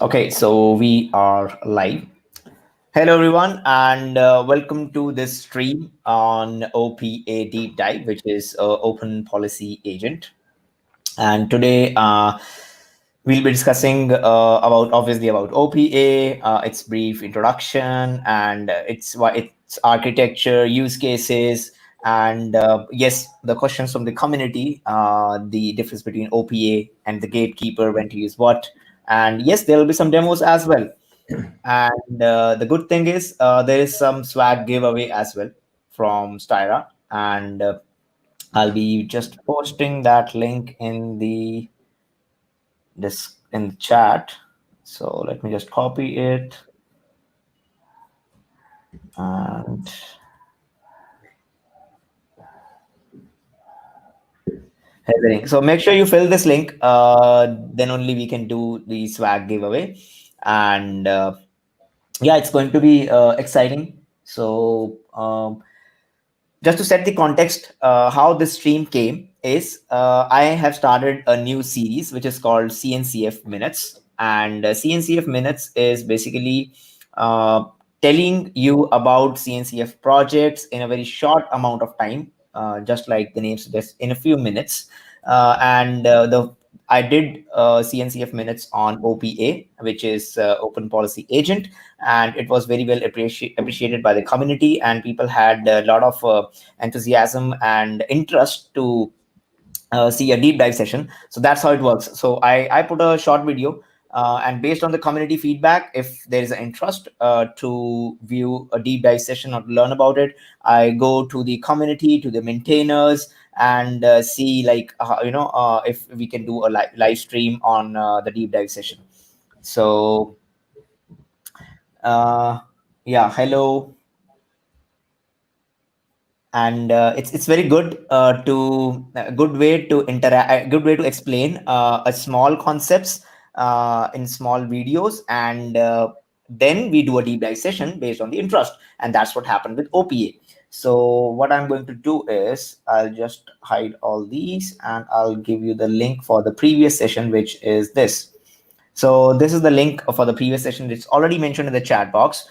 Okay, so we are live. Hello, everyone, and welcome to this stream on OPA Deep Dive, which is Open Policy Agent. And today we'll be discussing about OPA, its brief introduction, and its architecture, use cases, and yes, the questions from the community, the difference between OPA and the Gatekeeper, when to use what, and yes, there will be some demos as well. And the good thing is there is some swag giveaway as well from Styra, and I'll be just posting that link in the chat. So let me just copy it and everything. So make sure you fill this link. Then only we can do the swag giveaway, and yeah, it's going to be exciting. So just to set the context, how this stream came is I have started a new series which is called CNCF Minutes, and CNCF Minutes is basically uh, telling you about CNCF projects in a very short amount of time, just like the name suggests, in a few minutes. And the I did CNCF Minutes on OPA, which is Open Policy Agent, and it was very well appreciated by the community, and people had a lot of enthusiasm and interest to see a deep dive session. So that's how it works. So I put a short video, and based on the community feedback, if there is an interest to view a deep dive session or to learn about it, I go to the community, to the maintainers, and see like if we can do a live stream on the deep dive session. So uh, yeah, hello. And it's very good to a good way to interact, a good way to explain a small concepts in small videos, and then we do a deep dive session based on the interest, and that's what happened with OPA. So what I'm going to do is I'll just hide all these, and I'll give you the link for the previous session, which is this. So this is the link for the previous session. It's already mentioned in the chat box.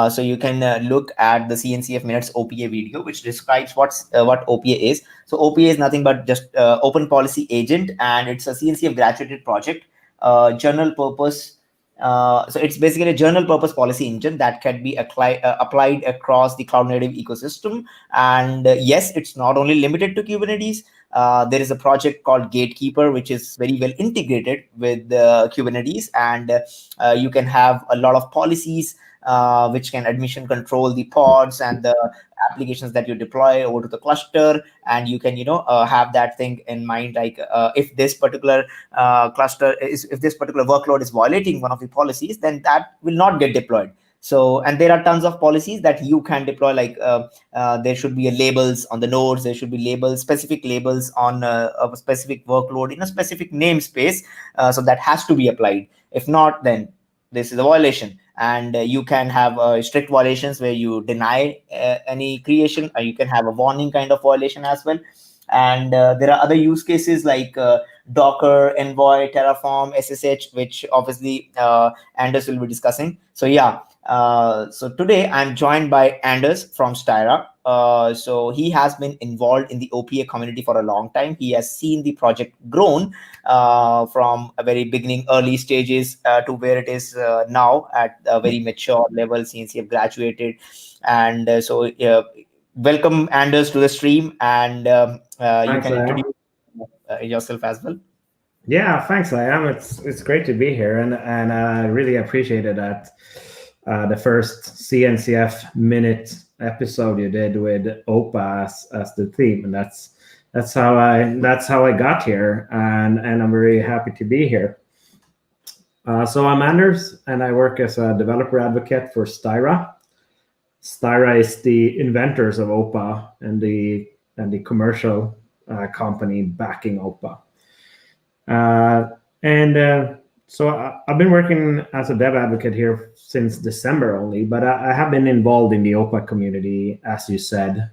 So you can look at the CNCF Minutes OPA video, which describes what OPA is. So OPA is nothing but just Open Policy Agent, and it's a CNCF graduated project, general purpose. So it's basically a general purpose policy engine that can be applied across the cloud native ecosystem. And yes, it's not only limited to Kubernetes. There is a project called Gatekeeper, which is very well integrated with Kubernetes, and you can have a lot of policies which can admission control the pods and the applications that you deploy over to the cluster, and you can have that thing in mind, like if this particular if this particular workload is violating one of the policies, then that will not get deployed. So, and there are tons of policies that you can deploy, like there should be a labels on the nodes, there should be labels, specific labels on a specific workload in a specific namespace. So that has to be applied. If not, then this is a violation. And you can have strict violations where you deny any creation, or you can have a warning kind of violation as well. And there are other use cases like Docker, Envoy, Terraform, SSH, which obviously Anders will be discussing. So yeah, so today I'm joined by Anders from Styra. So he has been involved in the OPA community for a long time. He has seen the project grown from a very beginning, early stages to where it is now at a very mature level since he have graduated. And welcome, Anders, to the stream, and you Thanks, can I am. introduce yourself as well. Yeah, thanks, I am. It's great to be here, and I really appreciated that the first CNCF minute episode you did with OPA as the theme, and that's how I got here, and I'm very happy to be here. So I'm Anders, and I work as a developer advocate for Styra. Styra is the inventors of OPA and the commercial company backing OPA. So I've been working as a dev advocate here since December only, but I have been involved in the OPA community, as you said,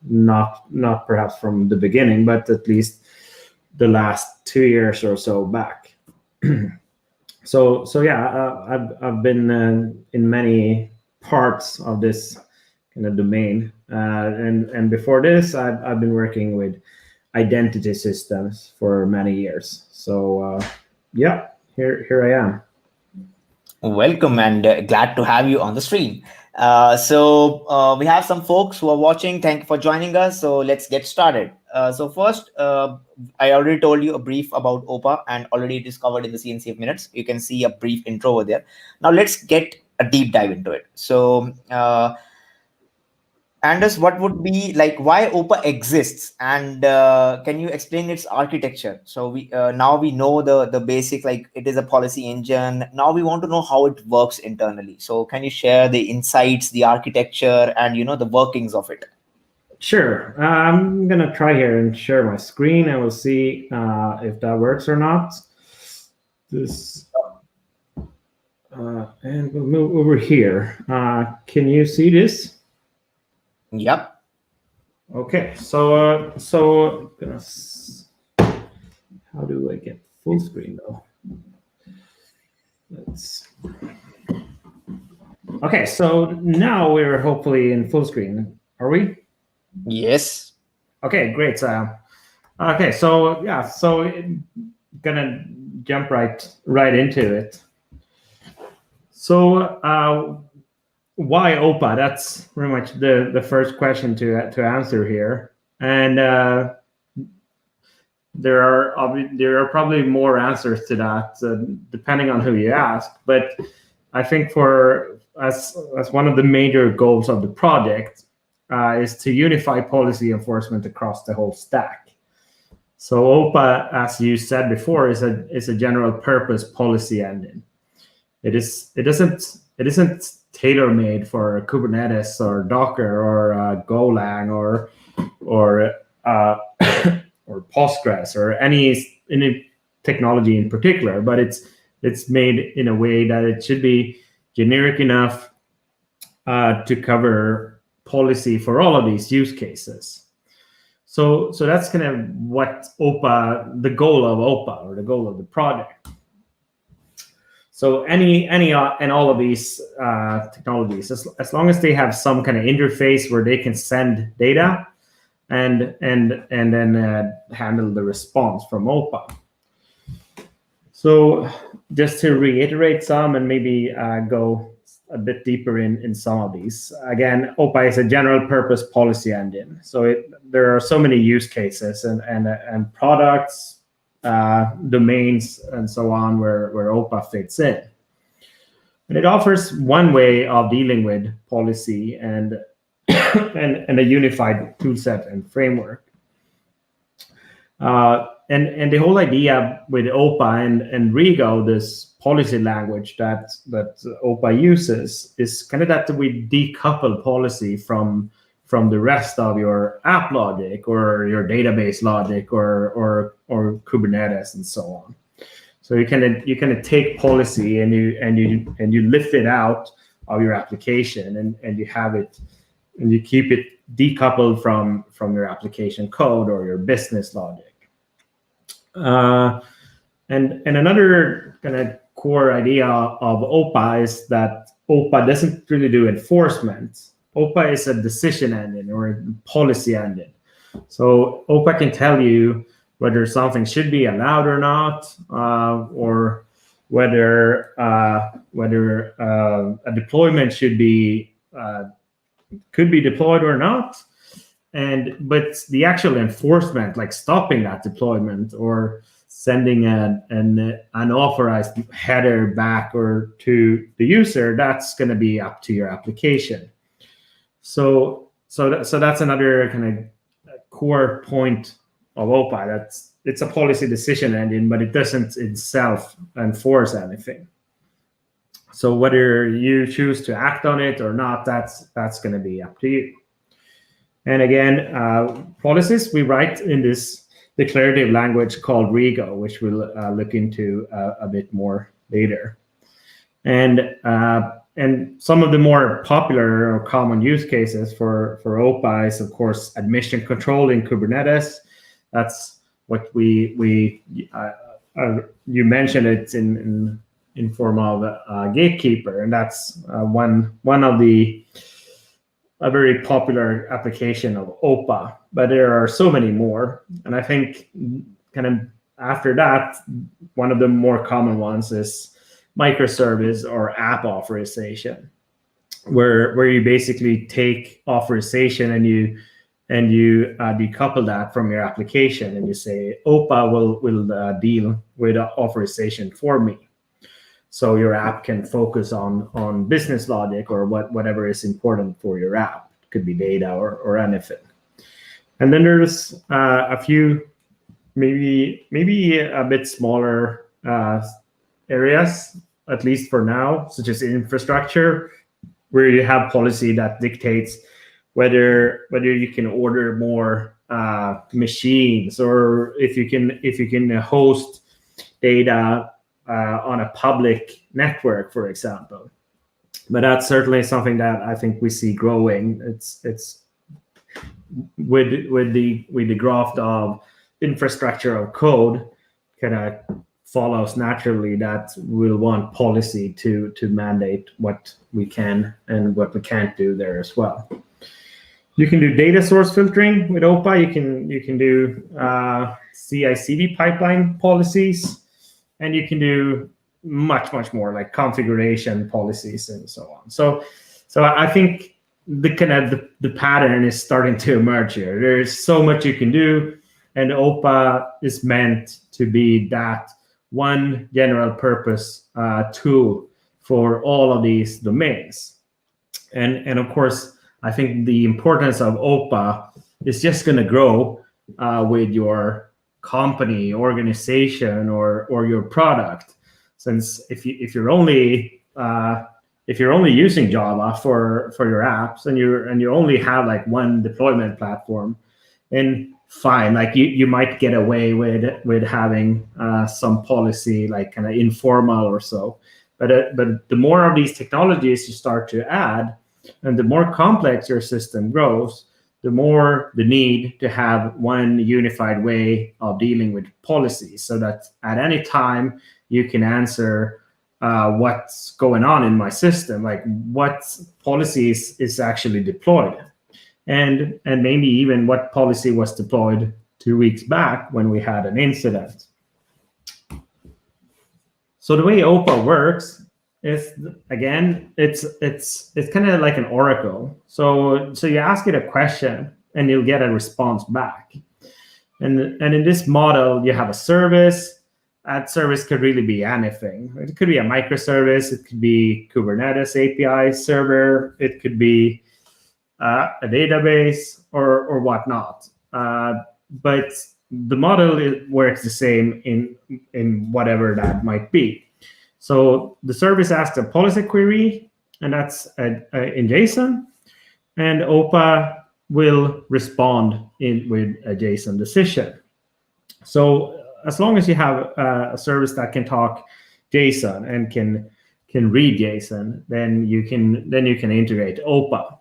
not perhaps from the beginning, but at least the last 2 years or so back. So yeah, I've been in many parts of this kind of domain, and before this, I've been working with identity systems for many years. So yeah, here I am. Welcome and glad to have you on the stream. We have some folks who are watching. Thank you for joining us. So let's get started. So first, I already told you a brief about OPA and already it is covered in the CNCF minutes. You can see a brief intro over there. Now let's get a deep dive into it. Anders, what would be like why OPA exists, and can you explain its architecture? So we now we know the basic, like it is a policy engine. Now we want to know how it works internally. So can you share the insights, the architecture, and the workings of it? Sure. I'm gonna try here and share my screen, and we'll see if that works or not. This. And we'll move over here. Can you see this? Yep. Okay, so how do I get full screen though? Okay, so now we're hopefully in full screen. Are we? Yes. Okay, great. Okay, so yeah, so gonna jump right into it. So why OPA? That's pretty much the first question to answer here, and there are probably more answers to that depending on who you ask. But I think as one of the major goals of the project is to unify policy enforcement across the whole stack. So OPA, as you said before, is a general purpose policy engine. It isn't tailor-made for Kubernetes or Docker or Golang or or Postgres or any technology in particular, but it's made in a way that it should be generic enough to cover policy for all of these use cases. So that's kind of what OPA, the goal of OPA or the goal of the project. So any and all of these technologies, as long as they have some kind of interface where they can send data and then handle the response from OPA. So just to reiterate some and maybe go a bit deeper in some of these. Again, OPA is a general purpose policy engine. So there are so many use cases and products, domains, and so on where OPA fits in. And it offers one way of dealing with policy and a unified toolset and framework. And the whole idea with OPA and Rego, this policy language that OPA uses, is kind of that we decouple policy from the rest of your app logic or your database logic or Kubernetes and so on. So you can take policy and you lift it out of your application and you have it and you keep it decoupled from your application code or your business logic. And another kind of core idea of OPA is that OPA doesn't really do enforcement. OPA is a decision engine or a policy engine. So OPA can tell you whether something should be allowed or not, or whether a deployment could be deployed or not. But the actual enforcement, like stopping that deployment or sending an unauthorized header back or to the user, that's going to be up to your application. So that's another kind of core point of OPA. It's a policy decision engine, but it doesn't itself enforce anything. So whether you choose to act on it or not, that's going to be up to you. And again, policies we write in this declarative language called Rego, which we'll look into a bit more later. And some of the more popular or common use cases for OPA is, of course, admission control in Kubernetes. That's what you mentioned it in in form of Gatekeeper, and that's one of the a very popular application of OPA. But there are so many more, and I think kind of after that, one of the more common ones is microservice or app authorization, where you basically take authorization and you decouple that from your application, and you say OPA will deal with authorization for me, so your app can focus on business logic or whatever is important for your app. It could be data or anything. And then there's a few maybe a bit smaller areas, at least for now, such as infrastructure, where you have policy that dictates whether you can order more machines, or if you can host data on a public network, for example. But that's certainly something that I think we see growing. It's with the growth of infrastructure of code, kind of follows naturally that we'll want policy to mandate what we can and what we can't do there as well. You can do data source filtering with OPA. You can do CI/CD pipeline policies, and you can do much more, like configuration policies and so on. So I think the pattern is starting to emerge here. There's so much you can do, and OPA is meant to be that one general purpose tool for all of these domains. And of course, I think the importance of OPA is just going to grow with your company, organization, or your product. Since if you're only using Java for your apps, and you only have like one deployment platform, then fine, like you might get away with having some policy, like kind of informal or so. But the more of these technologies you start to add, and the more complex your system grows, the more the need to have one unified way of dealing with policies, so that at any time you can answer what's going on in my system, like what policies is actually deployed, and maybe even what policy was deployed 2 weeks back when we had an incident. So the way OPA works is, again, it's kind of like an oracle. So you ask it a question and you'll get a response back. And in this model, you have a service. That service could really be anything. It could be a microservice. It could be Kubernetes API server. It could be a database or whatnot. But the model works the same in whatever that might be. So the service asks a policy query, and that's in JSON, and OPA will respond with a JSON decision. So as long as you have a service that can talk JSON and can read JSON, then you can integrate OPA.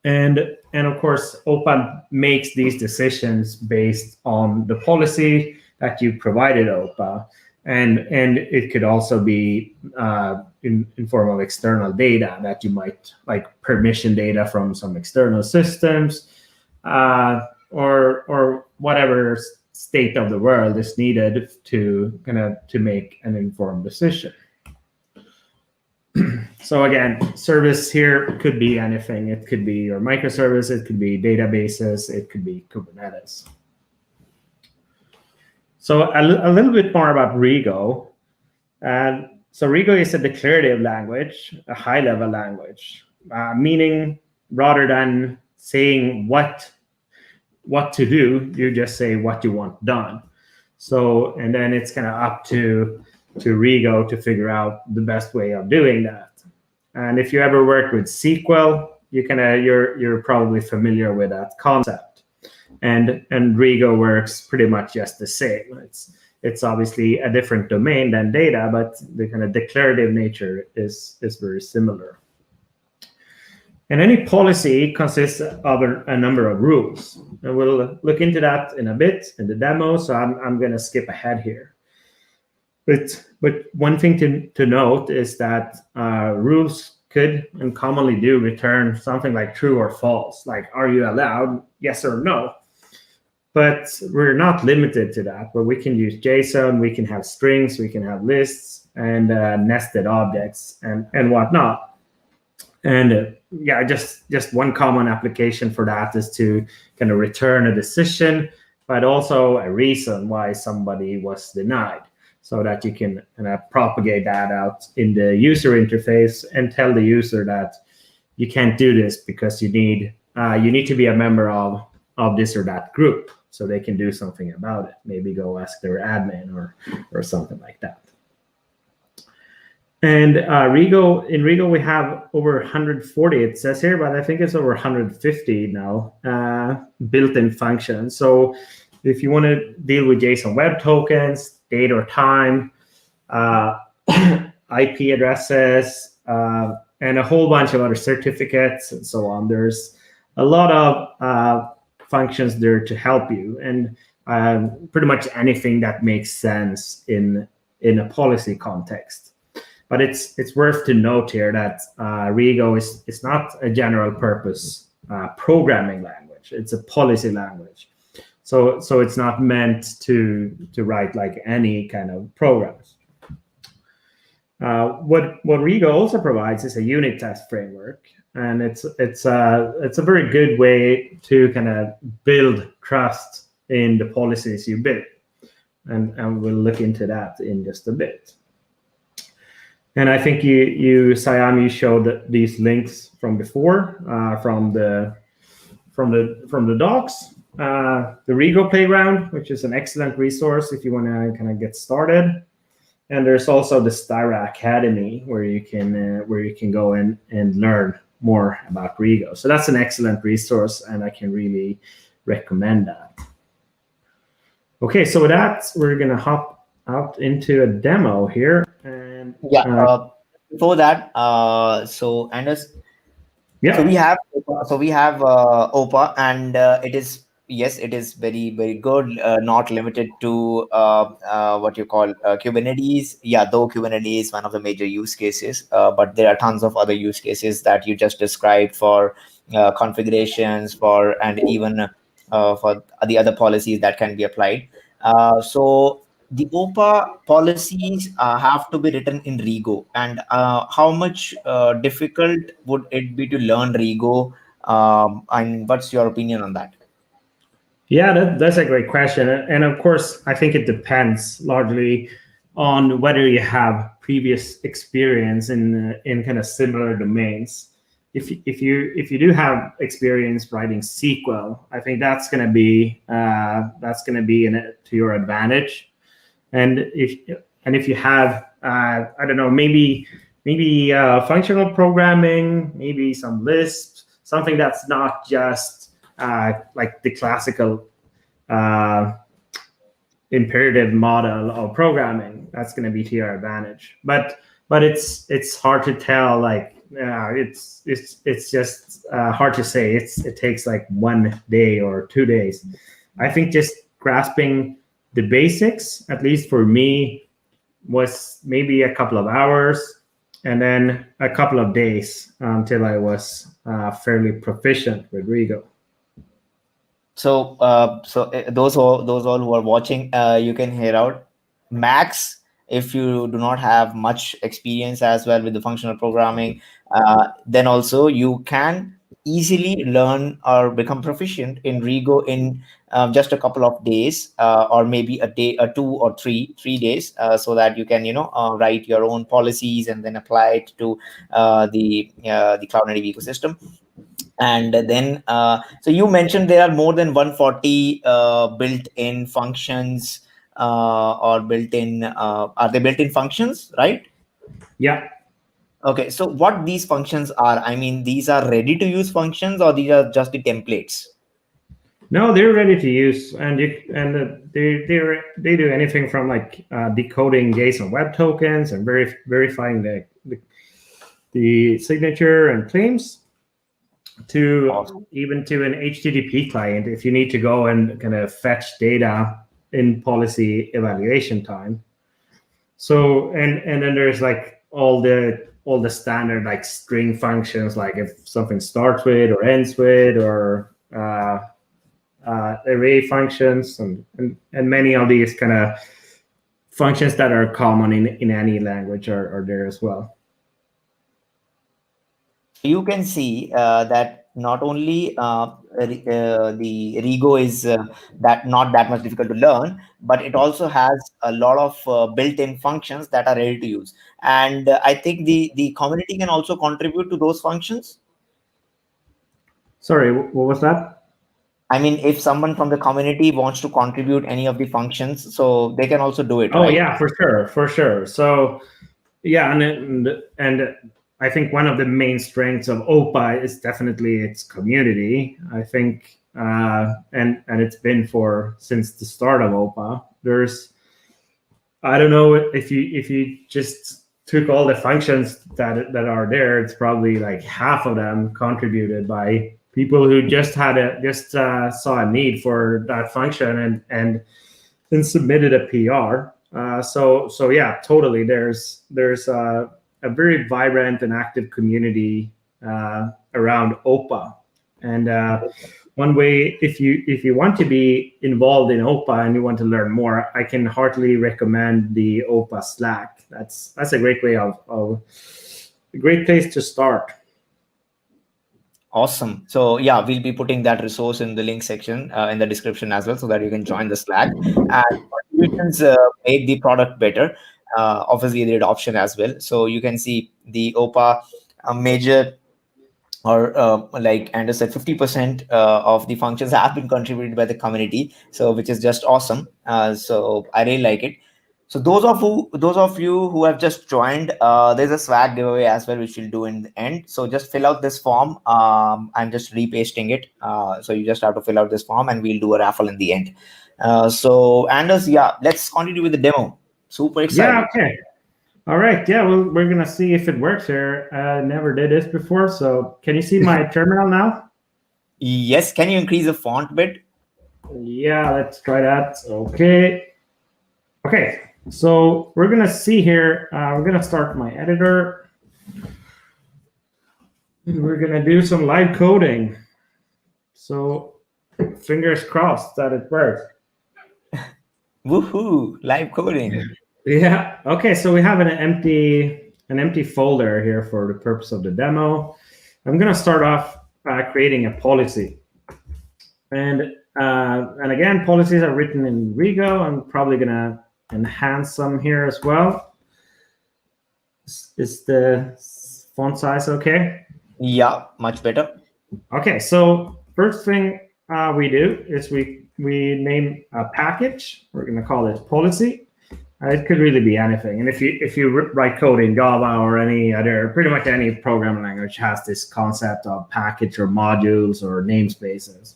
And of course, OPA makes these decisions based on the policy that you provided OPA. And it could also be in form of external data that you might, like permission data from some external systems, or whatever state of the world is needed to make an informed decision. So again, service here could be anything. It could be your microservice, it could be databases, it could be Kubernetes. So a little bit more about Rego. So Rego is a declarative language, a high-level language, meaning rather than saying what to do, you just say what you want done. So, and then it's kind of up to Rego to figure out the best way of doing that. And if you ever worked with SQL, you're probably familiar with that concept. And Rego works pretty much just the same. It's obviously a different domain than data, but the kind of declarative nature is very similar. And any policy consists of a number of rules. And we'll look into that in a bit in the demo, so I'm going to skip ahead here. But one thing to note is that rules could and commonly do return something like true or false, like are you allowed, yes or no. But we're not limited to that. But we can use JSON, we can have strings, we can have lists and nested objects and whatnot. And yeah, just one common application for that is to kind of return a decision, but also a reason why somebody was denied, so that you can kind of propagate that out in the user interface and tell the user that you can't do this because you need to be a member of this or that group, so they can do something about it. Maybe go ask their admin or something like that. And Rego, in Rego, we have over 140, it says here, but I think it's over 150 now, built-in functions. So if you want to deal with JSON web tokens, date or time, IP addresses, and a whole bunch of other certificates and so on, there's a lot of functions there to help you, and pretty much anything that makes sense in a policy context. But it's worth to note here that Rego is not a general purpose programming language. It's a policy language. So it's not meant to write like any kind of programs. What Rego also provides is a unit test framework, and it's a very good way to kind of build trust in the policies you build, and we'll look into that in just a bit. And I think Siam, you showed these links from before, from the docs, the Rego Playground, which is an excellent resource if you want to kind of get started. And there's also the Styra Academy, where you can go in and learn more about Rego. So that's an excellent resource, and I can really recommend that. Okay, so with that, we're gonna hop out into a demo here. And before that, so Anders, yeah, so we have OPA, and it is, yes, it is very, very good, not limited to what you call Kubernetes. Yeah, though Kubernetes is one of the major use cases, but there are tons of other use cases that you just described for configurations, and even for the other policies that can be applied. So the OPA policies have to be written in Rego, and how much difficult would it be to learn Rego? And what's your opinion on that? Yeah, that's a great question. And of course, I think it depends largely on whether you have previous experience in kind of similar domains. If you do have experience writing SQL, I think that's going to be to your advantage. And if you have I don't know, maybe functional programming, maybe some Lisp, something that's not just like the classical imperative model of programming, that's going to be to your advantage. But it's hard to tell. Like it's just hard to say. It takes like 1 day or 2 days. I think just grasping the basics, at least for me, was maybe a couple of hours, and then a couple of days until I was fairly proficient with Rego. So, those all who are watching, you can hear out max if you do not have much experience as well with the functional programming. Then also you can easily learn or become proficient in Rego in just a couple of days, or maybe a day, or 2 or 3 days, so that you can write your own policies and then apply it to the cloud native ecosystem. And then so you mentioned there are more than 140 built-in functions, or built-in are they built-in functions, right? Yeah. Okay, so what these functions are, I mean, these are ready to use functions, or these are just the templates? No, they're ready to use, and they do anything from like decoding JSON web tokens and verifying the signature and claims, to Awesome. even to an HTTP client if you need to go and kind of fetch data in policy evaluation time. So and then there's like all the standard like string functions, like if something starts with or ends with, or array functions, and many of these kind of functions that are common in any language are there as well. You can see that not only the Rego is that not that much difficult to learn, but it also has a lot of built-in functions that are ready to use. And I think the community can also contribute to those functions. Sorry, what was that? I mean, if someone from the community wants to contribute any of the functions, so they can also do it, Oh right? yeah, for sure. So yeah, and I think one of the main strengths of OPA is definitely its community. I think, and it's been for since the start of OPA. There's, I don't know if you just took all the functions that are there, it's probably like half of them contributed by people who just saw a need for that function and submitted a PR. So yeah, totally. There's a very vibrant and active community around OPA, and one way, if you want to be involved in OPA and you want to learn more, I can heartily recommend the OPA Slack. That's a great way of a great place to start. Awesome. So yeah, we'll be putting that resource in the link section in the description as well, so that you can join the Slack. And contributions make the product better. Obviously, the adoption as well. So you can see the OPA major, or like Anders said, 50% of the functions have been contributed by the community. So which is just awesome. So I really like it. So those of you who have just joined, there's a swag giveaway as well, which we'll do in the end. So just fill out this form. I'm just repasting it. So you just have to fill out this form, and we'll do a raffle in the end. So Anders, yeah, let's continue with the demo. Super excited. Yeah. Okay. All right. Yeah. Well, we're gonna see if it works here. Never did this before. So can you see my terminal now? Yes. Can you increase the font bit? Yeah. Let's try that. Okay. Okay. So we're gonna see here. We're gonna start my editor. We're gonna do some live coding. So fingers crossed that it works. Woohoo! Live coding. Yeah. Okay. So we have an empty folder here for the purpose of the demo. I'm gonna start off creating a policy, and again, policies are written in Rego. I'm probably gonna enhance some here as well. Is the font size okay? Yeah, much better. Okay, so first thing we do is we name a package. We're going to call it policy. It could really be anything. And if you write code in Java or any other, pretty much any programming language has this concept of package or modules or namespaces.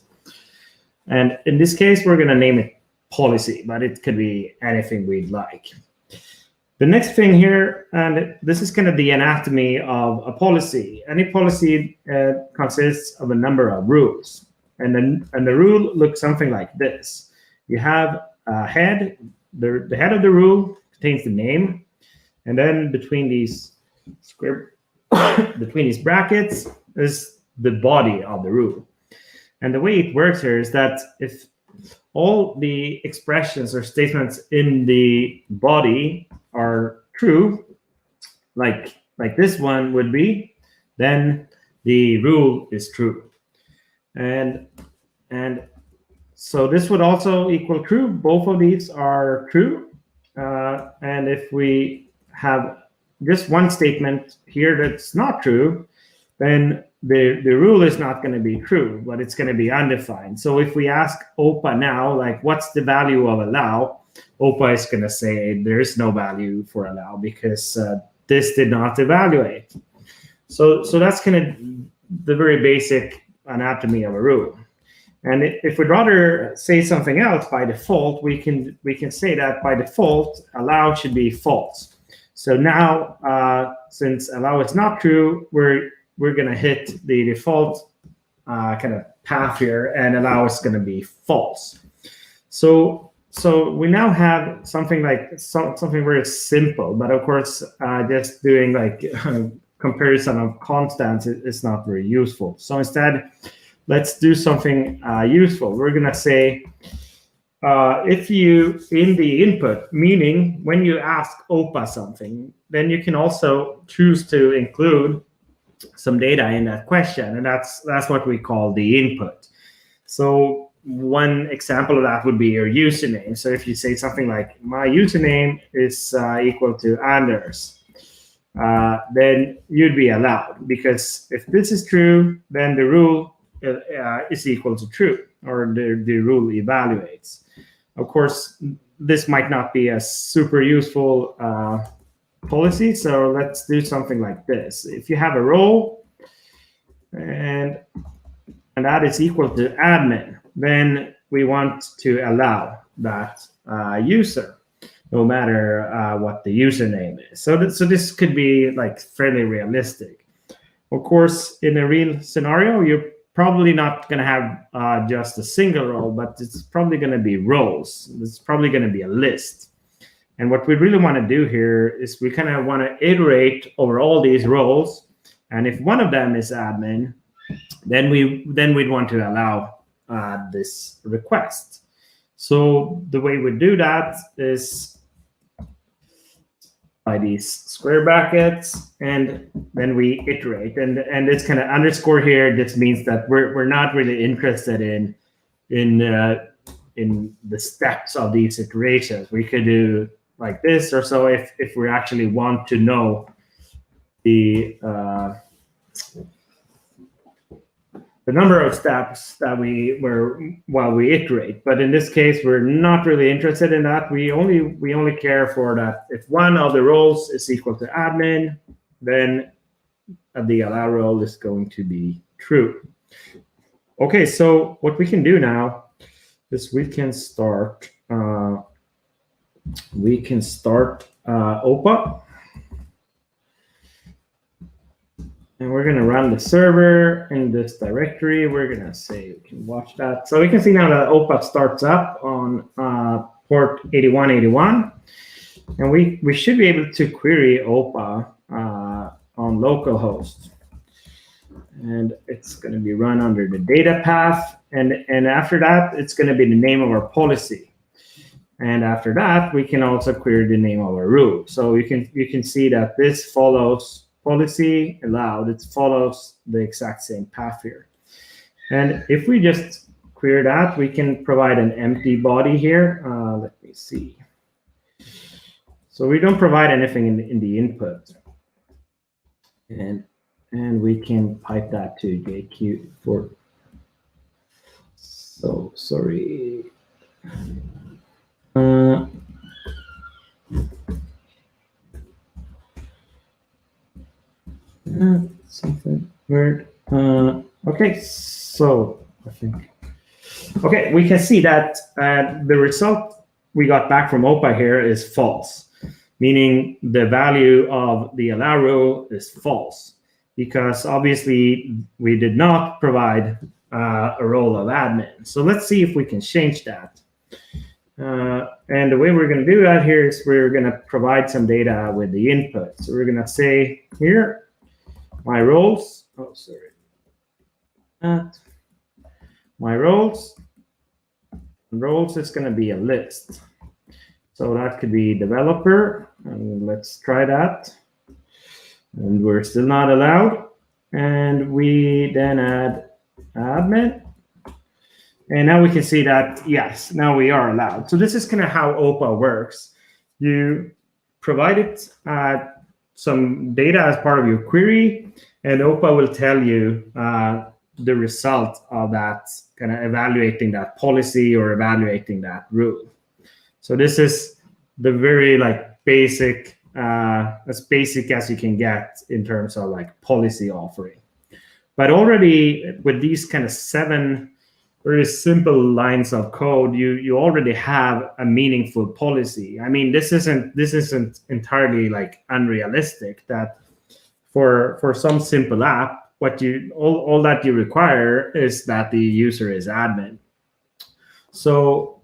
And in this case, we're going to name it policy, but it could be anything we'd like. The next thing here, and this is kind of the anatomy of a policy. Any policy consists of a number of rules, and the rule looks something like this. You have a head. The head of the rule contains the name, and then between these brackets is the body of the rule. And the way it works here is that if all the expressions or statements in the body are true, like this one would be, then the rule is true. And so this would also equal true. Both of these are true. And if we have just one statement here that's not true, then the rule is not going to be true, but it's going to be undefined. So if we ask OPA now, like, what's the value of allow? OPA is going to say there is no value for allow because this did not evaluate. So that's kind of the very basic anatomy of a rule. And if we'd rather say something else by default, we can say that by default allow should be false. So now since allow is not true, we're going to hit the default kind of path here, and allow is going to be false. So So we now have something like something very simple, but of course, just doing like comparison of constants is not very useful. So instead, let's do something useful. We're gonna say if you in the input, meaning when you ask OPA something, then you can also choose to include some data in that question, and that's what we call the input. So one example of that would be your username. So if you say something like my username is equal to Anders, then you'd be allowed, because if this is true, then the rule is equal to true, or the rule evaluates. Of course, this might not be a super useful policy, so let's do something like this. If you have a role and that is equal to admin, then we want to allow that user, no matter what the username is. So this could be like fairly realistic. Of course, in a real scenario, you're probably not going to have just a single role, but it's probably going to be roles. It's probably going to be a list. And what we really want to do here is we kind of want to iterate over all these roles. And if one of them is admin, then we'd want to allow this request. So the way we do that is by these square brackets, and then we iterate. And this kind of underscore here just means that we're not really interested in the steps of these iterations. We could do like this or so if we actually want to know the number of steps that while we iterate. But in this case, we're not really interested in that. We only care for that if one of the roles is equal to admin, then the allow role is going to be true. Okay, so what we can do now is we can start OPA. And we're going to run the server in this directory. We're going to say we can watch that. So we can see now that OPA starts up on port 8181. And we should be able to query OPA on localhost. And it's going to be run under the data path. And after that, it's going to be the name of our policy. And after that, we can also query the name of our rule. So you can see that this follows policy allowed. It follows the exact same path here. And if we just query that, we can provide an empty body here. Let me see. So we don't provide anything in the input. And we can pipe that to Gatekeeper. So sorry. Something weird. Okay, so I think. Okay, we can see that the result we got back from OPA here is false, meaning the value of the allow rule is false, because obviously we did not provide a role of admin. So let's see if we can change that. And the way we're going to do that here is we're going to provide some data with the input. So we're going to say here, my roles, my roles is going to be a list. So that could be developer, and let's try that. And we're still not allowed. And we then add admin. And now we can see that, yes, now we are allowed. So this is kind of how OPA works. You provide it some data as part of your query, and OPA will tell you the result of that, kind of evaluating that policy or evaluating that rule. So this is the very basic, as basic as you can get in terms of policy offering. But already with these kind of 7 very simple lines of code, you already have a meaningful policy. I mean, this isn't entirely unrealistic. That for some simple app, all that you require is that the user is admin. So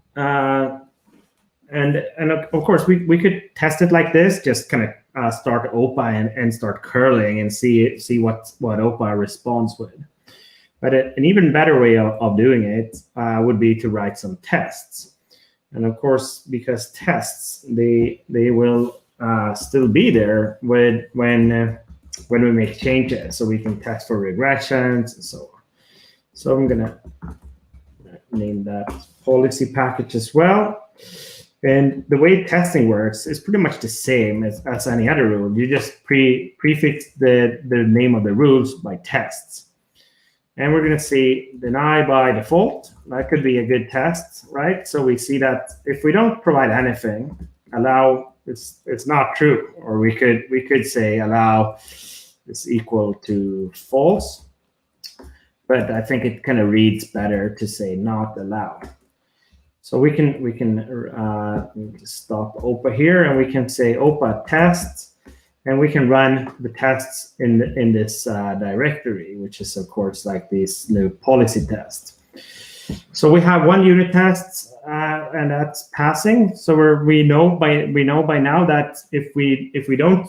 and of course we could test it like this, just kind of start OPA and start curling and see what OPA responds with. But an even better way of doing it would be to write some tests. And of course, because tests, they will still be there when we make changes, so we can test for regressions and so on. So I'm gonna name that policy package as well. And the way testing works is pretty much the same as any other rule. You just prefix the name of the rules by tests. And we're going to say deny by default. That could be a good test, right? So we see that if we don't provide anything, allow it's not true. Or we could say allow is equal to false. But I think it kind of reads better to say not allow. So we can stop OPA here, and we can say OPA tests, and we can run the tests in this directory, which is of course like this new policy test. So we have one unit test, and that's passing. So we know by now that if we don't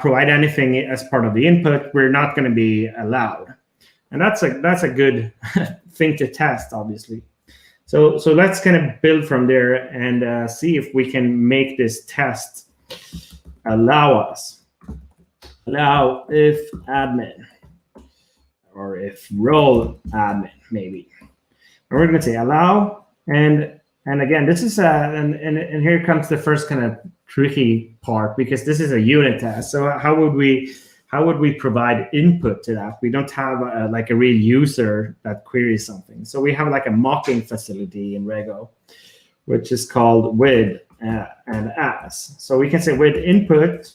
provide anything as part of the input, we're not going to be allowed, and that's a good thing to test, obviously. So let's kind of build from there and see if we can make this test allow if admin, or if role admin maybe. And we're going to say allow, and again, this is and here comes the first kind of tricky part, because this is a unit test. So how would we provide input to that? We don't have like a real user that queries something. So we have like a mocking facility in Rego, which is called with and as. So we can say with input,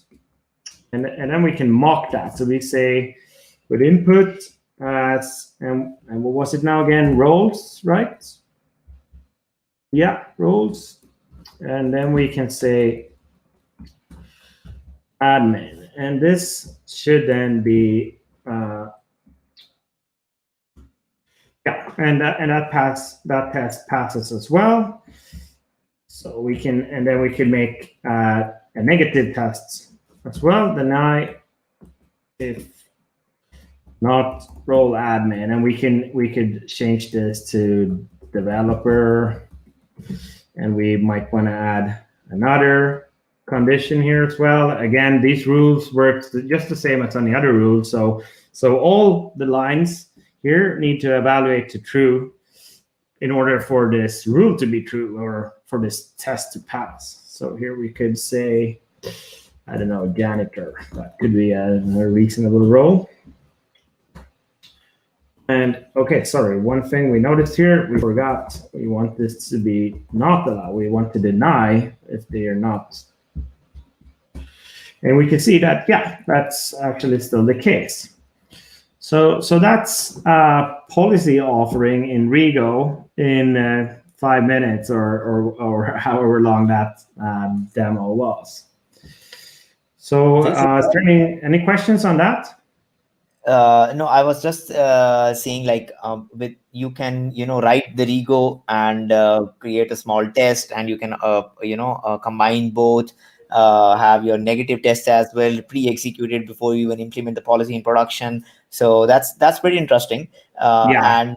and then we can mock that. So we say with input as, and what was it now again? Roles, right? Yeah, roles. And then we can say admin. And this should then be and that test passes as well. So we can, and then we can make a negative test as well. Deny if not role admin, and we could change this to developer, and we might want to add another condition here as well. Again, these rules work just the same as any other rule. So all the lines here need to evaluate to true in order for this rule to be true, or for this test to pass. So here we could say, I don't know, janitor. That could be a reasonable role. And okay, sorry, one thing we noticed here, we forgot, we want this to be not allowed. We want to deny if they are not. And we can see that, yeah, that's actually still the case. So that's policy offering in Rego in 5 minutes, or however long that demo was. So is there any questions on that? No, I was just saying, like, with you can write the Rego and create a small test, and you can combine both, have your negative test as well pre-executed before you even implement the policy in production. So that's pretty interesting. Yeah. And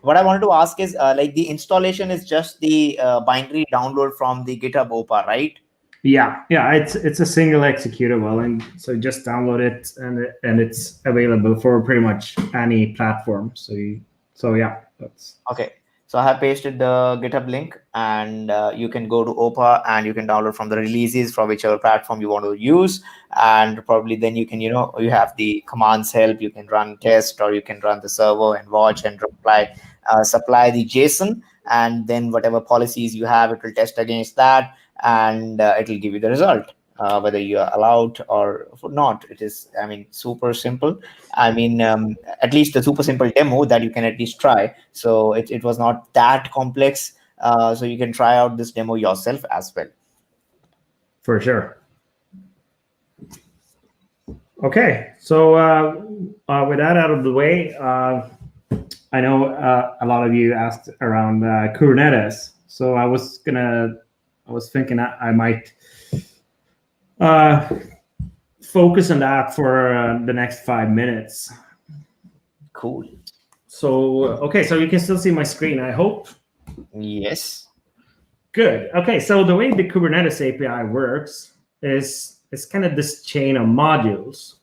what I wanted to ask is, like, the installation is just the binary download from the GitHub OPA, right? Yeah, it's a single executable, and so just download it, and it's available for pretty much any platform. So yeah, that's okay. So I have pasted the GitHub link, and you can go to OPA and you can download from the releases from whichever platform you want to use, and probably then you can you have the commands help. You can run test, or you can run the server and watch and supply the JSON, and then whatever policies you have, it will test against that, and it will give you the result, whether you are allowed or not. It is, I mean, super simple. I mean, at least a super simple demo that you can at least try. So it was not that complex. So you can try out this demo yourself as well. For sure. Okay, so with that out of the way, I know a lot of you asked around Kubernetes. So I was gonna was thinking I might focus on that for the next 5 minutes. Cool. So, okay, so you can still see my screen, I hope. Yes. Good. Okay, so the way the Kubernetes API works is it's kind of this chain of modules.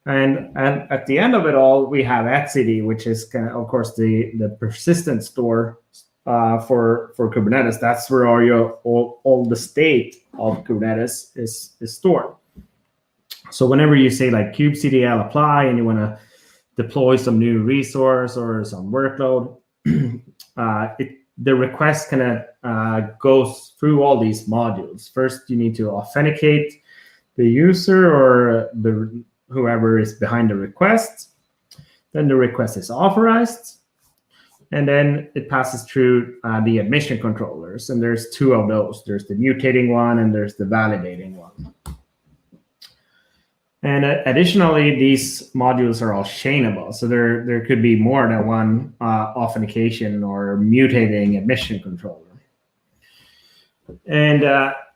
And at the end of it all, we have etcd, which is kind of course, the persistent store for Kubernetes. That's where all the state of Kubernetes is stored. So whenever you say like kubectl apply and you want to deploy some new resource or some workload, the request kind of goes through all these modules. First, you need to authenticate the user or whoever is behind the request. Then the request is authorized. And then it passes through the admission controllers. And there's two of those. There's the mutating one and there's the validating one. And additionally, these modules are all chainable. So there could be more than one authentication or mutating admission controller. And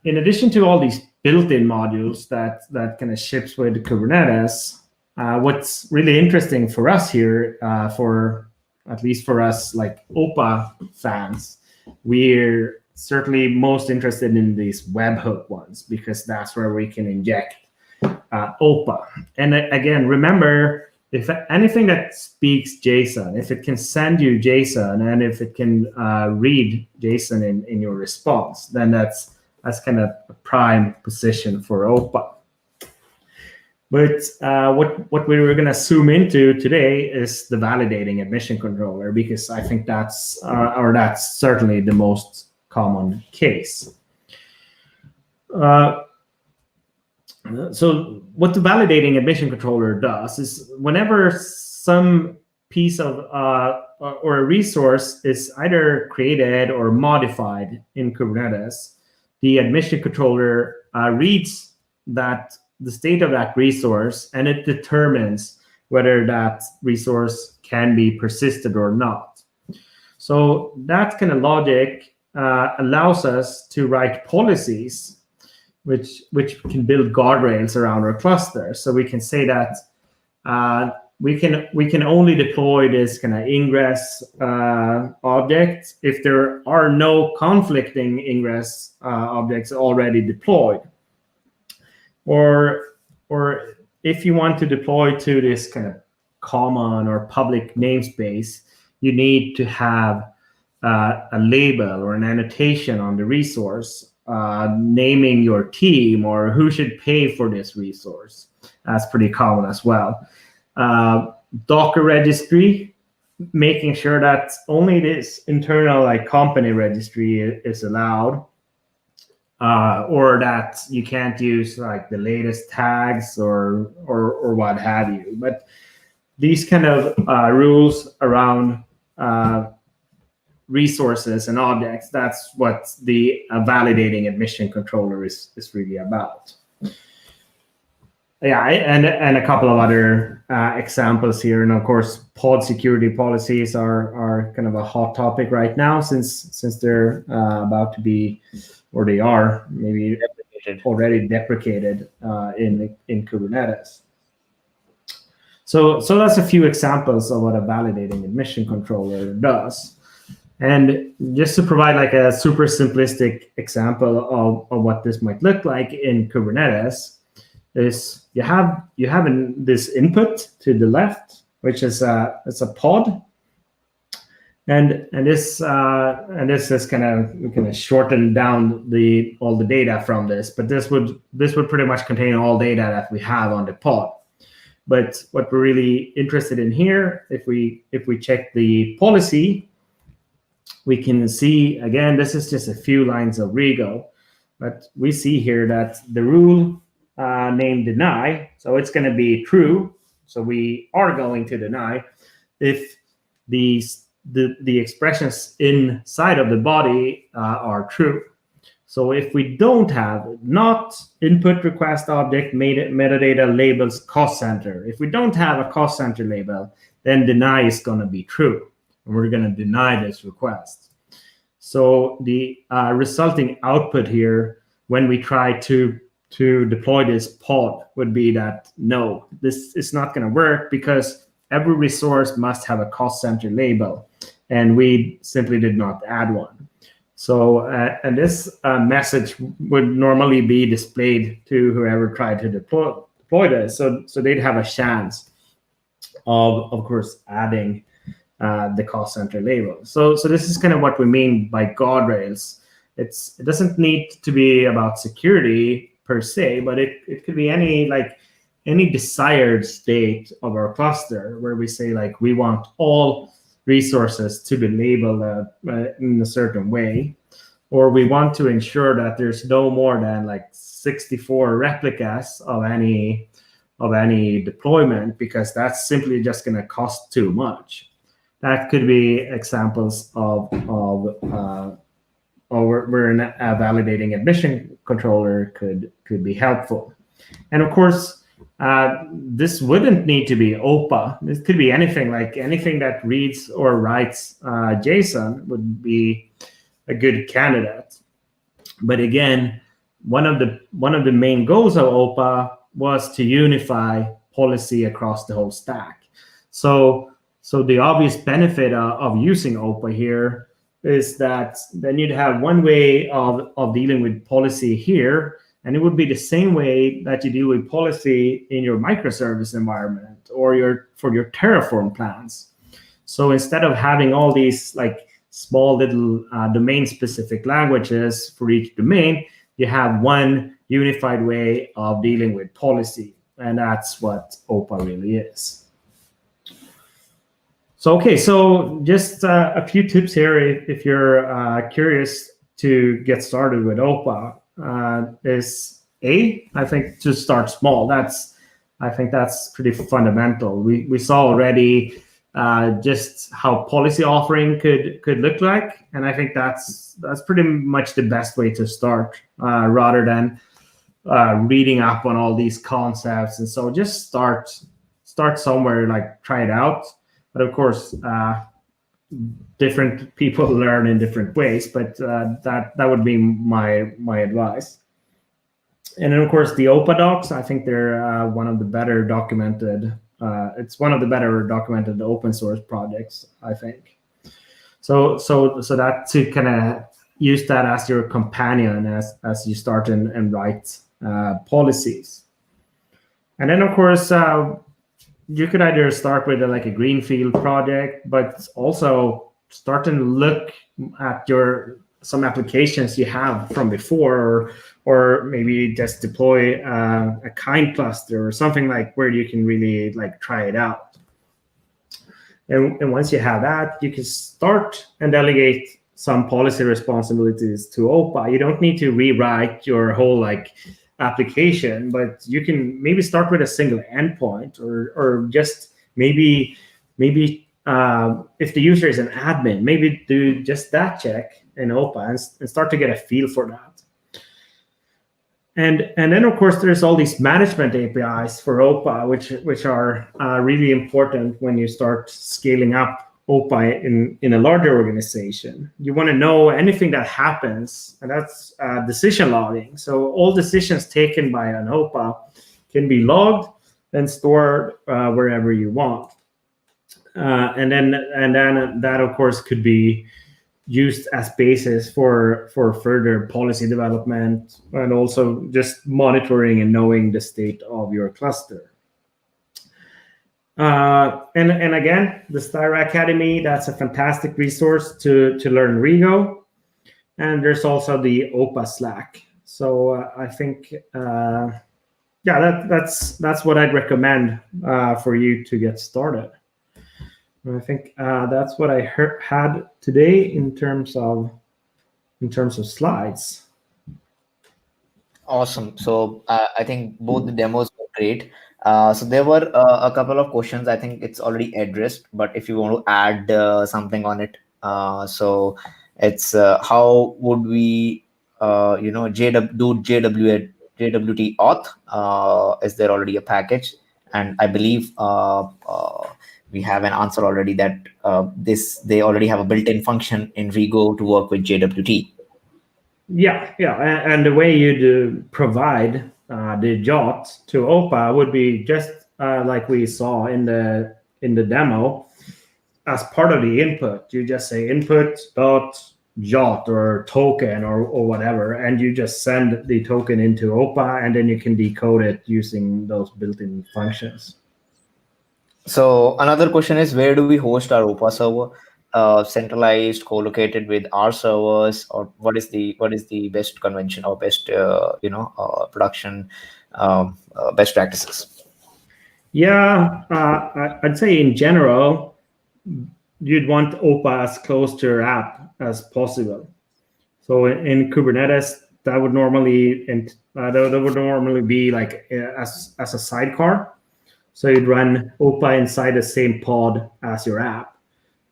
in addition to all these built-in modules that kind of ships with Kubernetes, what's really interesting for us here, at least for us like OPA fans, we're certainly most interested in these webhook ones because that's where we can inject OPA. And again, remember, if anything that speaks JSON, if it can send you JSON and if it can read JSON in your response, then that's kind of a prime position for OPA. But what we were going to zoom into today is the validating admission controller, because I think that's certainly the most common case. So what the validating admission controller does is whenever some piece of or a resource is either created or modified in Kubernetes, the admission controller reads the state of that resource, and it determines whether that resource can be persisted or not. So that kind of logic allows us to write policies which can build guardrails around our cluster. So we can say that we can only deploy this kind of ingress object if there are no conflicting ingress objects already deployed. Or if you want to deploy to this kind of common or public namespace, you need to have a label or an annotation on the resource naming your team or who should pay for this resource. That's pretty common as well. Docker registry, making sure that only this internal like company registry is allowed, or that you can't use like the latest tags or what have you. But these kind of rules around resources and objects, that's what the validating admission controller is really about. Yeah, and a couple of other examples here. And of course, pod security policies are kind of a hot topic right now since they're about to be, or they are maybe already deprecated in Kubernetes. So that's a few examples of what a validating admission controller does. And just to provide like a super simplistic example of what this might look like in Kubernetes is you have this input to the left, which is it's a pod, and this is kind of shorten down all the data from this, but this would pretty much contain all data that we have on the pod. But what we're really interested in here, if we check the policy, we can see, again, this is just a few lines of Rego, but we see here that the rule named deny, so it's going to be true. So we are going to deny if the expressions inside of the body are true. So if we don't have not input request object metadata labels cost center, if we don't have a cost center label, then deny is going to be true. And we're going to deny this request. So the resulting output here, when we try to deploy this pod, would be that no, this is not going to work because every resource must have a cost center label, and we simply did not add one. So and this message would normally be displayed to whoever tried to deploy this, so they'd have a chance of course adding the cost center label. So this is kind of what we mean by guardrails. It doesn't need to be about security per se, but it could be any desired state of our cluster where we say like we want all resources to be labeled in a certain way, or we want to ensure that there's no more than like 64 replicas of any deployment, because that's simply just going to cost too much. That could be examples of where a validating admission controller could be helpful. And of course, this wouldn't need to be OPA. This could be anything, like anything that reads or writes JSON would be a good candidate. But again, one of the main goals of OPA was to unify policy across the whole stack. So the obvious benefit of using OPA here is that then you'd have one way of dealing with policy here, and it would be the same way that you deal with policy in your microservice environment or for your Terraform plans. So instead of having all these like small little domain-specific languages for each domain, you have one unified way of dealing with policy, and that's what OPA really is. So, okay, so just a few tips here if you're curious to get started with OPA. Is I think to start small. I think that's pretty fundamental. We saw already just how policy offering could look like, and I think that's pretty much the best way to start, rather than reading up on all these concepts. And so just start somewhere, like try it out. But of course, different people learn in different ways. But that would be my advice. And then of course the OPA docs, I think they're one of the better documented. It's one of the better documented open source projects, I think. So that to kind of use that as your companion as you start and write policies. And then of course, you could either start with like a greenfield project, but also start and look at some applications you have from before, or maybe just deploy a kind cluster or something like where you can really like try it out. And once you have that, you can start and delegate some policy responsibilities to OPA. You don't need to rewrite your whole like application, but you can maybe start with a single endpoint, or just maybe if the user is an admin, maybe do just that check in OPA and start to get a feel for that. And then of course there's all these management APIs for OPA, which are really important when you start scaling up OPA in a larger organization. You want to know anything that happens, and that's decision logging. So all decisions taken by an OPA can be logged and stored wherever you want. And then that of course could be used as basis for further policy development, and also just monitoring and knowing the state of your cluster. And again, the Styra Academy, that's a fantastic resource to learn Rego. And there's also the OPA Slack. So I think, that's what I'd recommend for you to get started. And I think that's what I had today in terms of slides. Awesome. So I think both the demos were great. So there were a couple of questions. I think it's already addressed, but if you want to add something on it, so it's how would we, do JWT auth? Is there already a package? And I believe we have an answer already that this they already have a built-in function in Rego to work with JWT. Yeah, and the way you'd provide the JOT to OPA would be just like we saw in the demo. As part of the input, you just say input dot JOT or token or whatever, and you just send the token into OPA, and then you can decode it using those built-in functions. So another question is, where do we host our OPA server? Centralized, co-located with our servers, or what is the best convention or best production best practices? Yeah, I'd say in general, you'd want OPA as close to your app as possible. So in Kubernetes, that would normally be like as a sidecar. So you'd run OPA inside the same pod as your app.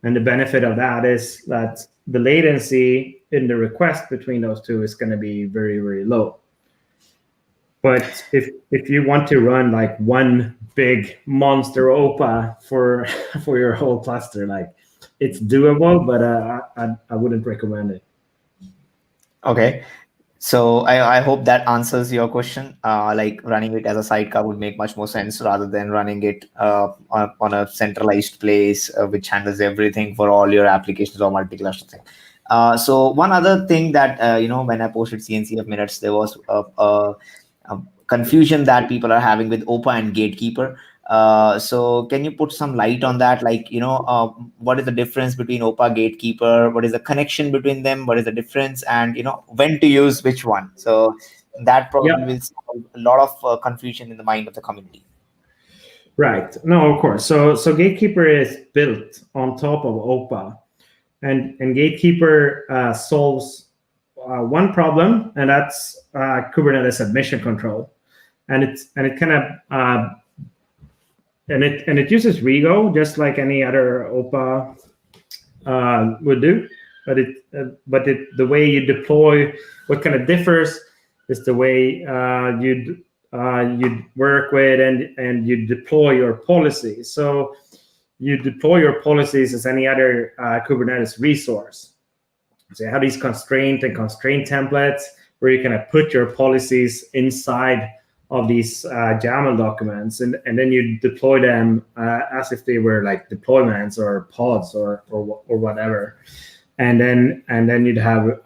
And the benefit of that is that the latency in the request between those two is going to be very, very low. But if you want to run like one big monster OPA for your whole cluster, like it's doable, but I wouldn't recommend it. Okay. So I hope that answers your question. Like running it as a sidecar would make much more sense rather than running it on a centralized place which handles everything for all your applications or multi-cluster thing. So one other thing that when I posted CNCF minutes, there was a confusion that people are having with OPA and Gatekeeper. So can you put some light on that? Like, what is the difference between OPA Gatekeeper? What is the connection between them? What is the difference? And, when to use which one? So that probably Yeah, will solve a lot of confusion in the mind of the community. right. No, of course. So Gatekeeper is built on top of OPA, and Gatekeeper solves one problem, and that's Kubernetes admission control, and it kind of and it uses Rego just like any other OPA would do, but the way you deploy, what kind of differs is the way you'd work with and you deploy your policies. So you deploy your policies as any other Kubernetes resource. So you have these constraint templates where you kind of put your policies inside of these YAML documents, and then you deploy them as if they were like deployments or pods or whatever. And then you'd have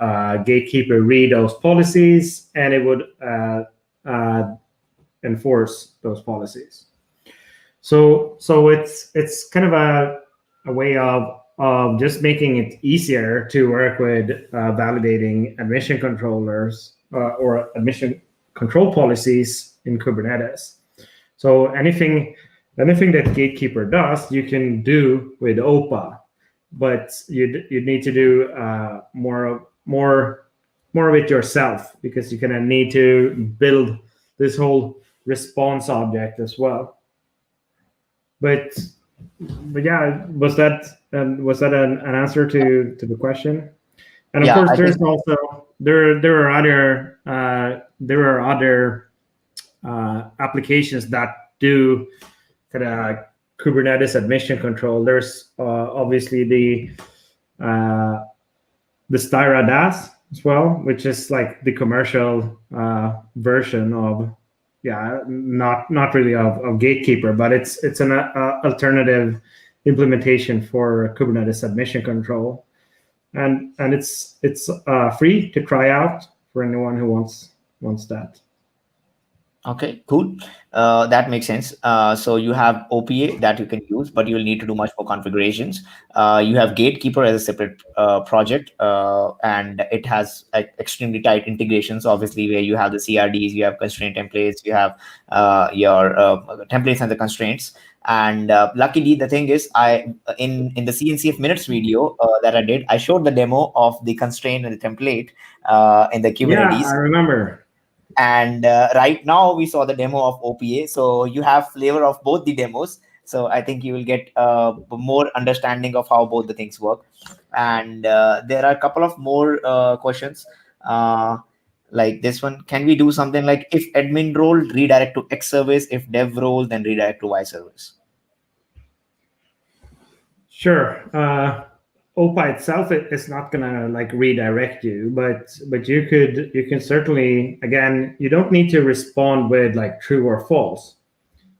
Gatekeeper read those policies, and it would enforce those policies. So it's kind of a way of just making it easier to work with validating admission controllers or admission control policies in Kubernetes. So anything that Gatekeeper does, you can do with OPA, but you'd need to do more of it yourself, because you're gonna need to build this whole response object as well. But yeah, was that an answer to the question? And of course, there's also there are other applications that do kind of Kubernetes admission control. There's obviously the Styra DAS as well, which is like the commercial version of not really of Gatekeeper, but it's an alternative implementation for Kubernetes admission control, and it's free to try out for anyone who wants that. Okay, cool. That makes sense. So you have OPA that you can use, but you'll need to do much more configurations. You have Gatekeeper as a separate project, and it has extremely tight integrations, obviously, where you have the CRDs, you have constraint templates, you have your templates and the constraints. And luckily, the thing is, in the CNCF minutes video that I did, I showed the demo of the constraint and the template in the Kubernetes. Yeah, I remember. And right now we saw the demo of OPA, so you have flavor of both the demos. So I think you will get more understanding of how both the things work. And there are a couple of more questions like this one. Can we do something like if admin role redirect to X service, if dev role then redirect to Y service? Sure. OPA itself is not gonna like redirect you, but you can certainly, again, you don't need to respond with like true or false.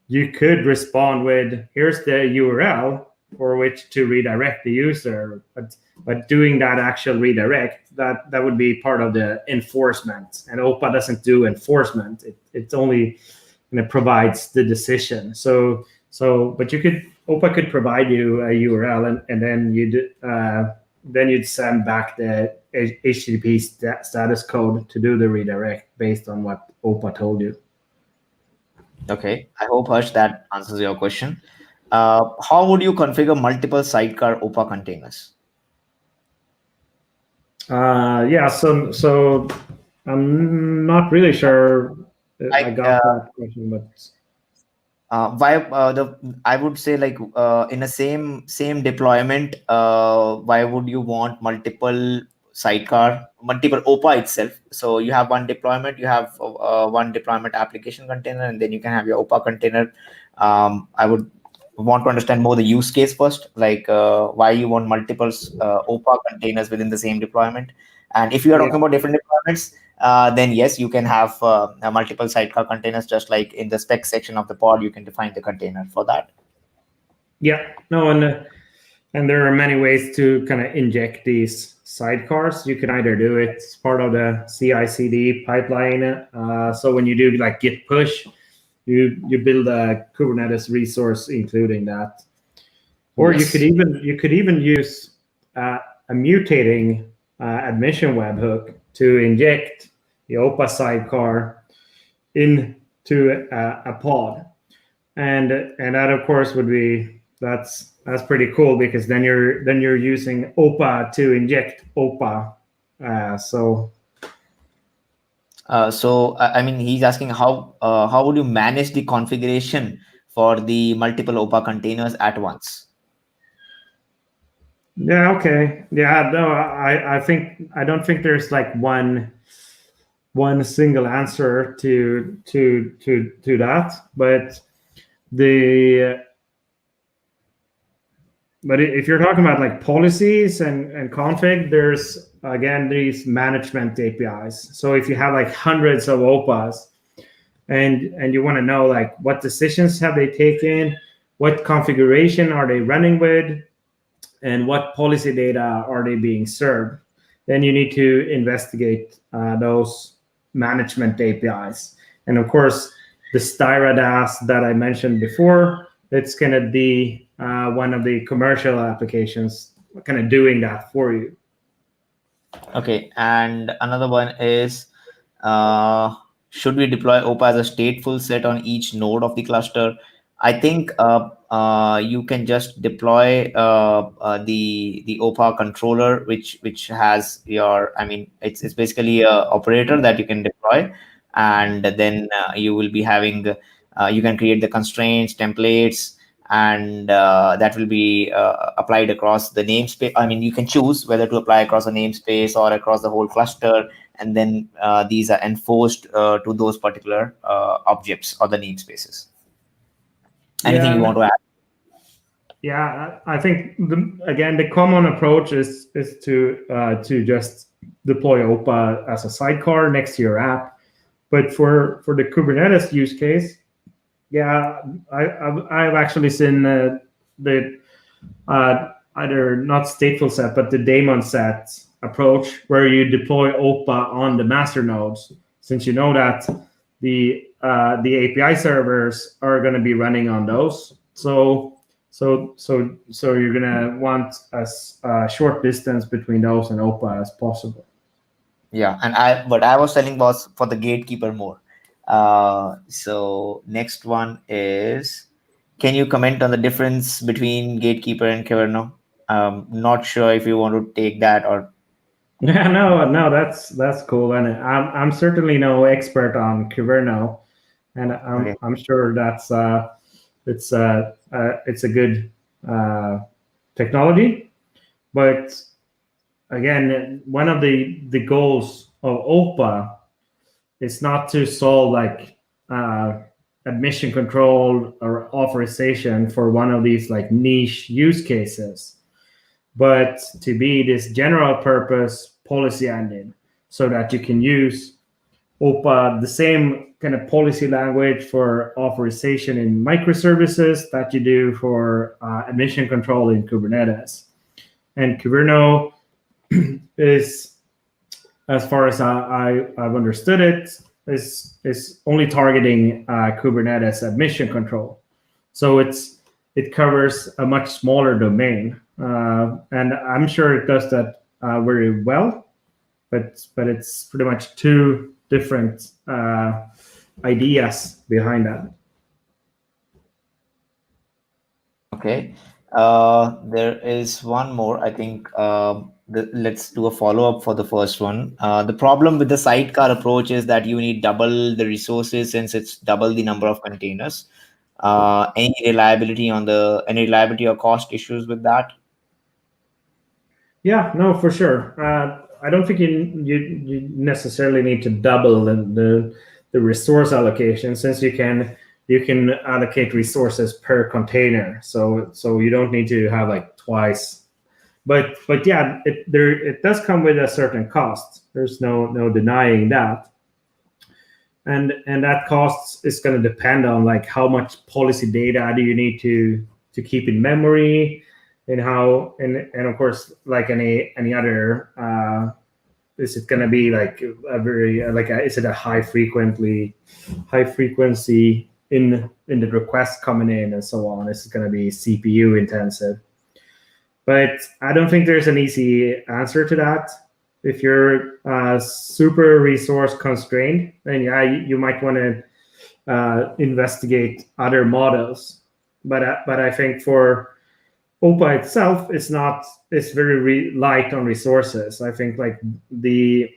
You could respond with, here's the URL for which to redirect the user, but doing that actual redirect, that would be part of the enforcement, and OPA doesn't do enforcement. It only provides the decision. But OPA could provide you a URL, and then you'd send back the HTTP status code to do the redirect based on what OPA told you. Okay, I hope Harsh that answers your question. How would you configure multiple sidecar OPA containers? Yeah, so I'm not really sure I Like got that question, but why I would say like in a same deployment, why would you want multiple OPA itself? So you have one deployment, you have one deployment application container, and then you can have your OPA container. I would want to understand more the use case first, like why you want multiple OPA containers within the same deployment. And if you are yeah, talking about different deployments, then yes, you can have multiple sidecar containers, just like in the spec section of the pod, you can define the container for that. yeah, no, and there are many ways to kind of inject these sidecars. You can either do it as part of the CI/CD pipeline. So when you do like git push, you build a Kubernetes resource including that, or Yes. you could even use a mutating admission webhook to inject the OPA sidecar into a pod, and that of course would be that's pretty cool, because then you're using OPA to inject OPA. So I mean, he's asking how would you manage the configuration for the multiple OPA containers at once? yeah, okay, yeah, no, I don't think there's like one single answer to that, but the but if you're talking about like policies and config, there's again these management APIs. So if you have like hundreds of OPAs, and you want to know like what decisions have they taken, what configuration are they running with, and what policy data are they being served, then you need to investigate those management APIs. And of course, the Styra DAS that I mentioned before, it's going to be one of the commercial applications kind of doing that for you. Okay, and another one is, should we deploy OPA as a stateful set on each node of the cluster? I think you can just deploy the OPA controller, which has your, I mean, it's basically a operator that you can deploy, and then you will be having, you can create the constraints, templates, and that will be applied across the namespace. I mean, you can choose whether to apply across a namespace or across the whole cluster, and then these are enforced to those particular objects or the namespaces. Anything you want to add? Yeah, I think again the common approach is to just deploy OPA as a sidecar next to your app. But for the Kubernetes use case, yeah, I've actually seen the either not stateful set, but the daemon set approach, where you deploy OPA on the master nodes, since you know that the API servers are going to be running on those. So you're going to want as short distance between those and OPA as possible. Yeah, and what I was telling was for the gatekeeper more. So next one is, can you comment on the difference between gatekeeper and Kyverno? Not sure if you want to take that or. Yeah, no, that's cool, and I'm certainly no expert on Kyverno, and Okay. I'm sure that's it's a good technology, but again, one of the goals of OPA is not to solve like admission control or authorization for one of these like niche use cases, but to be this general purpose policy engine so that you can use OPA, the same kind of policy language for authorization in microservices that you do for admission control in Kubernetes. And Kubernetes is, as far as I've understood it, is only targeting Kubernetes admission control. So it covers a much smaller domain, and I'm sure it does that very well. But it's pretty much two different ideas behind that. Okay. There is one more. I think let's do a follow-up for the first one. The problem with the sidecar approach is that you need double the resources since it's double the number of containers. Any reliability or cost issues with that? Yeah, no, for sure. I don't think you necessarily need to double the resource allocation, since you can allocate resources per container. So you don't need to have like twice. But yeah, it does come with a certain cost. There's no denying that. And that cost is going to depend on like how much policy data do you need to keep in memory, and how and of course, like any other, is it going to be like a very is it a high frequency in the request coming in and so on? Is it going to be CPU intensive? But I don't think there's an easy answer to that. If you're super resource constrained, then yeah, you might want to investigate other models. But I think for OPA itself, it's very light on resources. I think like the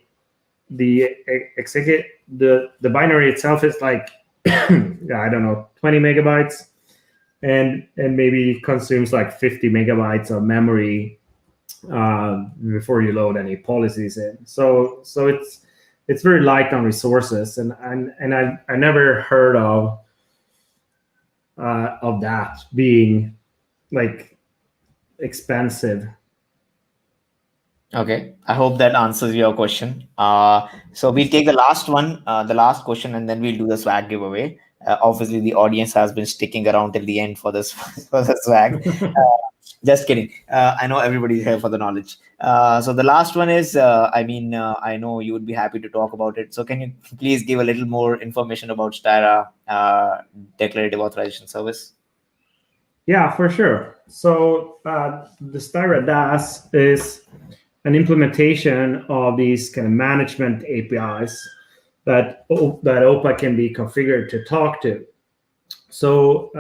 binary itself is like yeah, I don't know, 20 megabytes, and maybe consumes like 50 megabytes of memory before you load any policies in. So it's very light on resources, and I never heard of that being like expensive. Okay, I hope that answers your question. So we'll take the last one, the last question, and then we'll do the swag giveaway. Obviously, the audience has been sticking around till the end for this for the swag. Just kidding. I know everybody's here for the knowledge. So the last one is, I know you would be happy to talk about it. So can you please give a little more information about Styra Declarative Authorization Service? Yeah, for sure. So the Styra DAS is an implementation of these kind of management APIs that OPA can be configured to talk to. So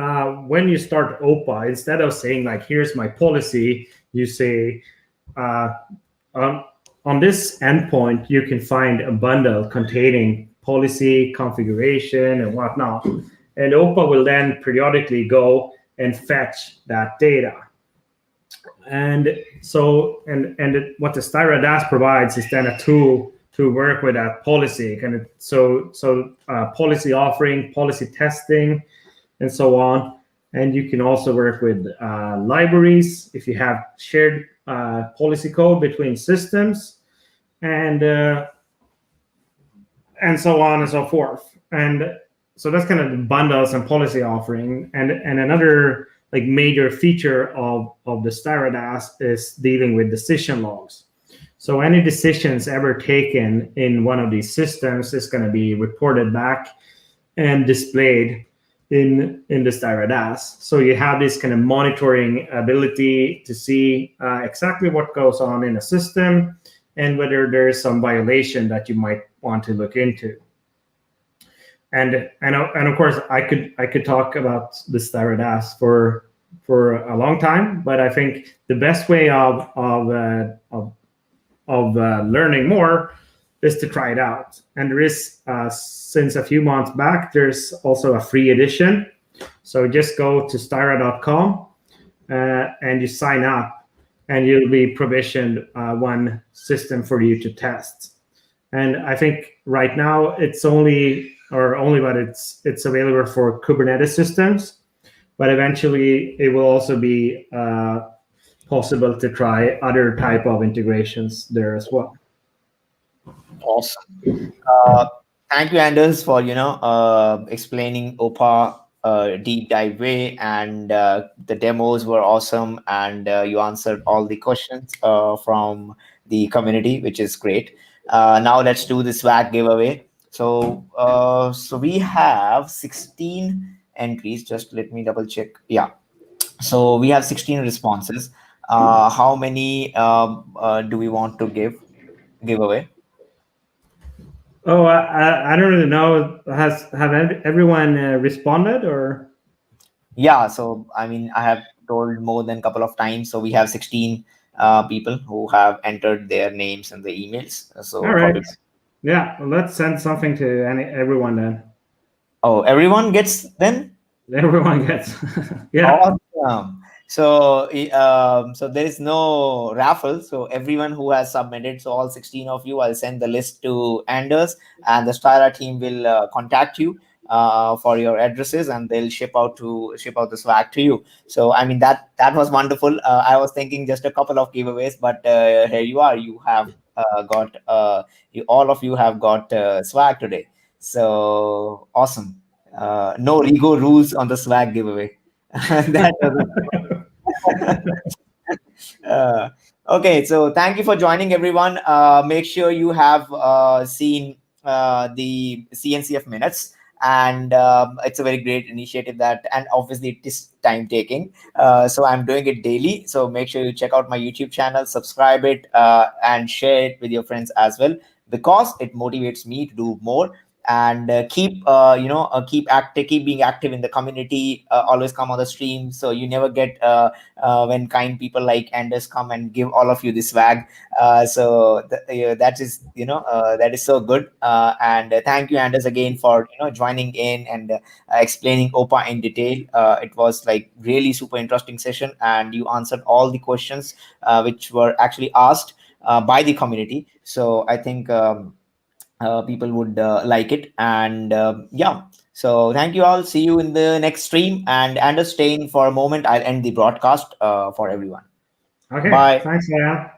when you start OPA, instead of saying like, here's my policy, you say, on this endpoint, you can find a bundle containing policy, configuration, and whatnot. And OPA will then periodically go and fetch that data. And so, what the Styra DAS provides is then a tool to work with that policy, policy offering, policy testing, and so on. And you can also work with libraries if you have shared policy code between systems, and so on and so forth. And so that's kind of the bundles and policy offering. And another like major feature of the Styra DAS is dealing with decision logs. So any decisions ever taken in one of these systems is going to be reported back and displayed in the Styra DAS. So you have this kind of monitoring ability to see exactly what goes on in a system and whether there is some violation that you might want to look into. And of course, I could talk about the Styra DAS for a long time, but I think the best way of learning more is to try it out. And there is, since a few months back, there's also a free edition. So just go to styra.com and you sign up, and you'll be provisioned one system for you to test. And I think right now it's only or only but it's available for Kubernetes systems. But eventually, it will also be possible to try other type of integrations there as well. Awesome. Uh, Thank you, Anders, for explaining OPA deep dive way, and the demos were awesome, and you answered all the questions from the community, which is great. Now let's do the swag giveaway. So we have 16 entries. Just let me double check. Yeah. So we have 16 responses. How many do we want to give away? Oh, I don't really know. Have everyone responded or? Yeah, so I mean, I have told more than a couple of times. So we have 16 people who have entered their names in the emails. All So right. probably, Yeah, let's send something to everyone then. oh, everyone gets then? Everyone gets. Yeah. Awesome. So there is no raffle. So everyone who has submitted, so all 16 of you, I'll send the list to Anders, and the Styra team will contact you for your addresses, and they'll ship out the swag to you. So I mean that was wonderful. I was thinking just a couple of giveaways, but here you are. You have got you all of you have got swag today. So awesome. No Rego rules on the swag giveaway. That was okay. So thank you for joining, everyone. Make sure you have seen the CNCF minutes. And it's a very great initiative that, and obviously it is time taking. So I'm doing it daily. So make sure you check out my YouTube channel, subscribe it, and share it with your friends as well, because it motivates me to do more, and keep being active in the community. Always come on the stream, so you never get when kind people like Anders come and give all of you this swag. That is that is so good. And thank you, Anders, again for joining in and explaining OPA in detail. It was like really super interesting session, and you answered all the questions which were actually asked by the community. So I think people would like it. And yeah, so thank you all. See you in the next stream. And Anders, stay in for a moment. I'll end the broadcast for everyone. Okay. Bye. Thanks, Leah.